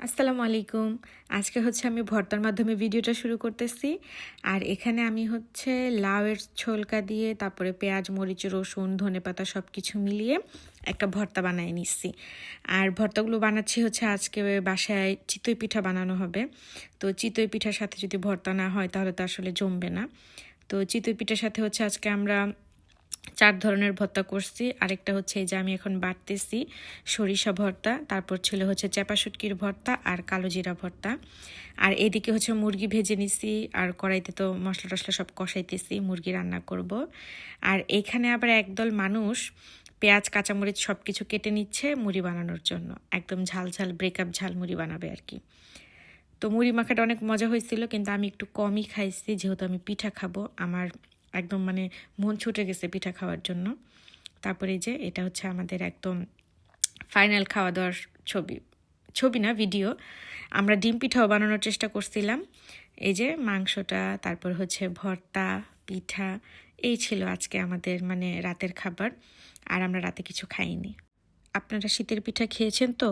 আসসালামু আলাইকুম। আজকে আমি ভর্তার মাধ্যমে ভিডিওটা শুরু করতেছি। আর এখানে আমি লাউয়ের ছোলকা দিয়ে তারপরে পেঁয়াজ, মরিচ, রসুন, ধনেপাতা সবকিছু মিলিয়ে একটা ভর্তা বানায় নিচ্ছি। আর ভর্তাগুলো বানাচ্ছি আজকে বাসায় চিতই পিঠা বানানো হবে। তো চিতই পিঠার সাথে যদি ভর্তা না হয় তাহলে তো আসলে জমবে না। তো চিতই পিঠার সাথে আজকে আমরা 4 ধরনের ভর্তা করছি। আরেকটা এই যে আমি এখন বাটতেছি সরিষা ভর্তা, তারপর ছিল চ্যাপা শুটকির ভর্তা আর কালো জিরা ভর্তা। আর এদিকে মুরগি ভেজে নিছি আর কড়াইতে তো মশলা টশলা সব কষাইতেছি, মুরগি রান্না করব। আর এখানে আবার একদল মানুষ পেঁয়াজ কাঁচামরিচ সব কিছু কেটে নিচ্ছে মুড়ি বানানোর জন্য, একদম ঝাল ঝাল ব্রেকআপ ঝাল মুড়ি বানাবে আর কি। তো মুড়ি মাখাটা অনেক মজা হয়েছিল, কিন্তু আমি একটু কমই খাইছি যেহেতু আমি পিঠা খাবো। আমার একদম মন ছুটে গেছে পিঠা খাওয়ার জন্য। তারপরে যে এটা আমাদের একদম ফাইনাল খাওয়া দাওয়ার ছবি, ছবি না ভিডিও। আমরা ডিম পিঠাও বানানোর চেষ্টা করছিলাম। এই যে মাংসটা, তারপর ভর্তা, পিঠা, এই ছিল আজকে আমাদের রাতের খাবার। আর আমরা রাতে কিছু খাইনি। আপনারা শীতের পিঠা খেয়েছেন তো?